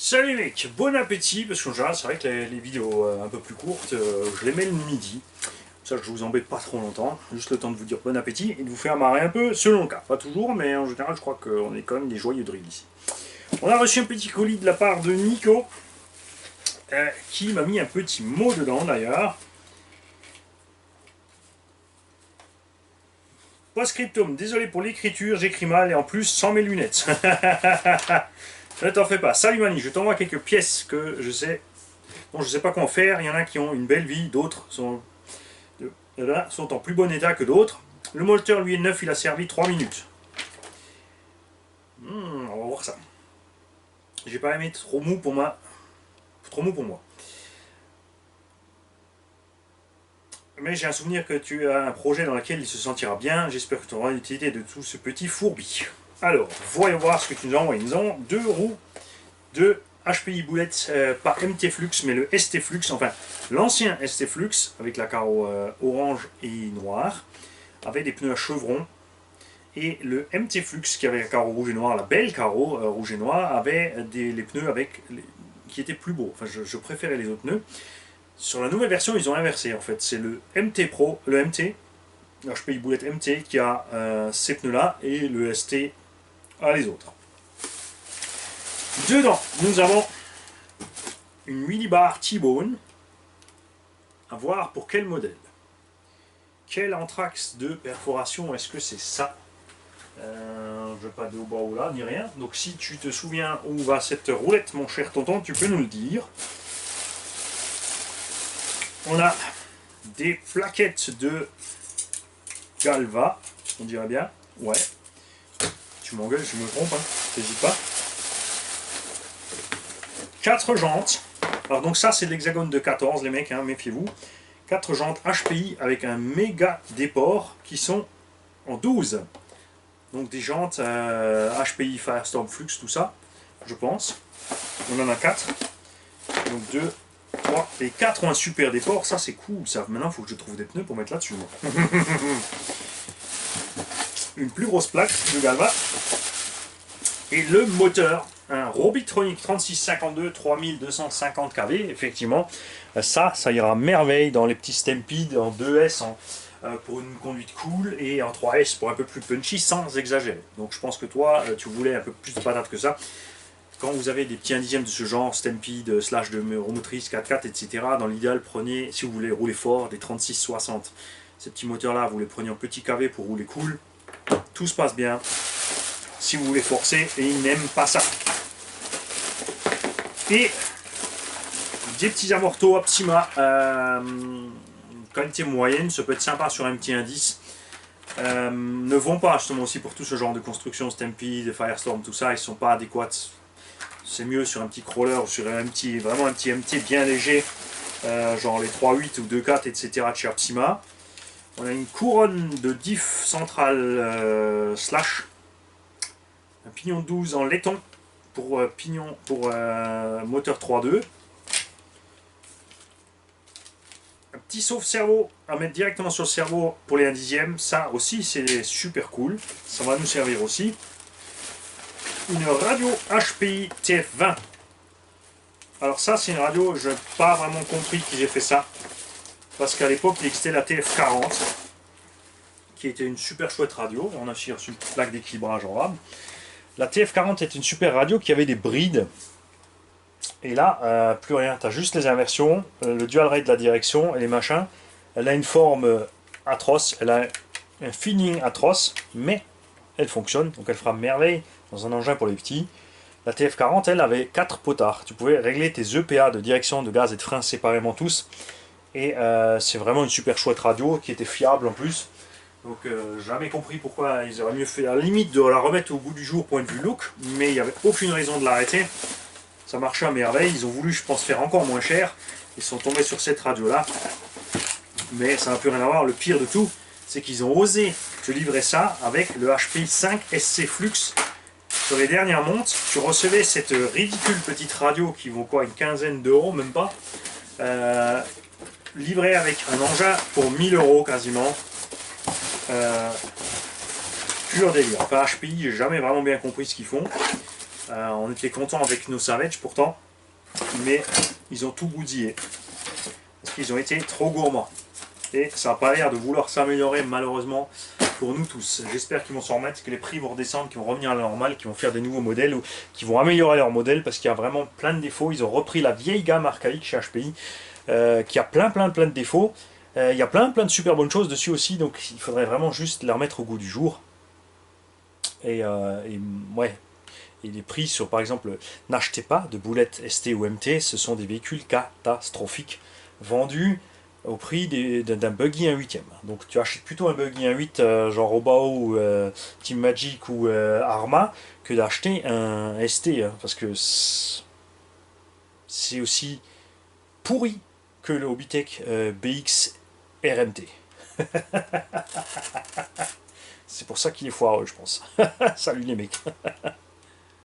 Salut les mecs, bon appétit, parce qu'en général c'est vrai que les vidéos un peu plus courtes, je les mets le midi. Ça je vous embête pas trop longtemps, juste le temps de vous dire bon appétit et de vous faire marrer un peu selon le cas. Pas toujours, mais en général je crois qu'on est quand même des joyeux drills ici. On a reçu un petit colis de la part de Nico, qui m'a mis un petit mot dedans d'ailleurs. Post-scriptum, désolé pour l'écriture, j'écris mal et en plus sans mes lunettes. Ne t'en fais pas. Salut Mani, je t'envoie quelques pièces que je sais. Bon, je sais pas quoi en faire. Il y en a qui ont une belle vie, d'autres sont en plus bon état que d'autres. Le moteur lui est neuf, il a servi 3 minutes. On va voir ça. J'ai pas aimé trop mou pour moi. Trop mou pour moi. Mais j'ai un souvenir que tu as un projet dans lequel il se sentira bien. J'espère que tu auras l'utilité de tout ce petit fourbi. Alors, voyons voir ce que tu nous as envoyé. Nous avons deux roues de HPI Boulette, pas MT Flux, mais le ST Flux, enfin l'ancien ST Flux, avec la carreau orange et noir, avec des pneus à chevrons. Et le MT Flux, qui avait la carreau rouge et noir, la belle carreau rouge et noir, avait les pneus qui étaient plus beaux. Enfin, je préférais les autres pneus. Sur la nouvelle version, ils ont inversé en fait. C'est le MT Pro, le MT, HPI Boulette MT, qui a ces pneus-là, et le ST a les autres. Dedans, nous avons une minibar T-Bone. À voir pour quel modèle. Quel anthrax de perforation est-ce que c'est ça? Je ne veux pas de haut bas ou là, ni rien. Donc si tu te souviens où va cette roulette, mon cher tonton, tu peux nous le dire. On a des plaquettes de Galva, on dirait bien. Ouais. Tu m'engueules, je me trompe, hein. T'hésites pas. 4 jantes. Alors donc ça c'est l'hexagone de 14 les mecs, hein, méfiez-vous. 4 jantes HPI avec un méga déport qui sont en 12. Donc des jantes HPI Firestorm Flux, tout ça, je pense. On en a 4. Donc 2, 3 et 4 ont un super déport, ça c'est cool. Ça. Maintenant il faut que je trouve des pneus pour mettre là-dessus. Une plus grosse plaque de Galva. Et le moteur. Un Robitronic 3652 3250 kV, effectivement, ça ira merveille dans les petits Stampede en 2S pour une conduite cool et en 3S pour un peu plus punchy sans exagérer. Donc je pense que toi, tu voulais un peu plus de patate que ça. Quand vous avez des petits 1/10 de ce genre, Stampede, slash de motrice 4x4, etc., dans l'idéal, prenez, si vous voulez rouler fort, des 3660. Ces petits moteurs-là, vous les prenez en petit KV pour rouler cool. Tout se passe bien. Si vous voulez forcer, et ils n'aiment pas ça. Et des petits amortos Optima, qualité moyenne, ça peut être sympa sur un petit indice. Ne vont pas justement aussi pour tout ce genre de construction, Stampede, Firestorm, tout ça, ils ne sont pas adéquats. C'est mieux sur un petit crawler ou sur vraiment un petit MT bien léger, genre les 3.8 ou 2.4, etc. de chez Optima. On a une couronne de diff centrale slash, un pignon 12 en laiton pour moteur 3.2. Un petit sauve-cerveau à mettre directement sur le cerveau pour les 1/10, ça aussi c'est super cool, ça va nous servir aussi. Une radio HPI TF20. Alors ça c'est une radio, je n'ai pas vraiment compris qui j'ai fait ça, parce qu'à l'époque il existait la TF40, qui était une super chouette radio, on a aussi reçu une plaque d'équilibrage en rab. La TF40 est une super radio qui avait des brides. Et là, plus rien. Tu as juste les inversions, le dual rate de la direction et les machins. Elle a une forme atroce, elle a un feeling atroce, mais elle fonctionne. Donc elle fera merveille dans un engin pour les petits. La TF40, elle avait 4 potards. Tu pouvais régler tes EPA de direction, de gaz et de frein séparément tous. Et c'est vraiment une super chouette radio qui était fiable en plus. Donc jamais compris pourquoi ils auraient mieux fait à la limite de la remettre au bout du jour point de vue look, mais il n'y avait aucune raison de l'arrêter. Ça marchait à merveille, ils ont voulu je pense faire encore moins cher, ils sont tombés sur cette radio là, mais ça n'a plus rien à voir. Le pire de tout, c'est qu'ils ont osé te livrer ça avec le HPI 5 SC Flux. Sur les dernières montres, tu recevais cette ridicule petite radio qui vaut quoi, une quinzaine d'euros, même pas, livrée avec un engin pour 1000 € quasiment. Pur délire. Enfin, HPI, j'ai jamais vraiment bien compris ce qu'ils font. On était content avec nos Savage pourtant, mais ils ont tout bousillé. Parce qu'ils ont été trop gourmands. Et ça n'a pas l'air de vouloir s'améliorer malheureusement pour nous tous. J'espère qu'ils vont s'en remettre, que les prix vont redescendre, qu'ils vont revenir à la normale, qu'ils vont faire des nouveaux modèles ou qu'ils vont améliorer leur modèle parce qu'il y a vraiment plein de défauts. Ils ont repris la vieille gamme archaïque chez HPI qui a plein de défauts. Il y a plein de super bonnes choses dessus aussi, donc il faudrait vraiment juste les remettre au goût du jour. Ouais. Et les prix sur, par exemple, n'achetez pas de boulettes ST ou MT, ce sont des véhicules catastrophiques, vendus au prix d'un buggy 1/8. Donc tu achètes plutôt un buggy 1/8 genre Obao ou Team Magic ou Arma que d'acheter un ST, hein, parce que c'est aussi pourri que le Hobbytech BX RMT. C'est pour ça qu'il est foireux, je pense. Salut les mecs.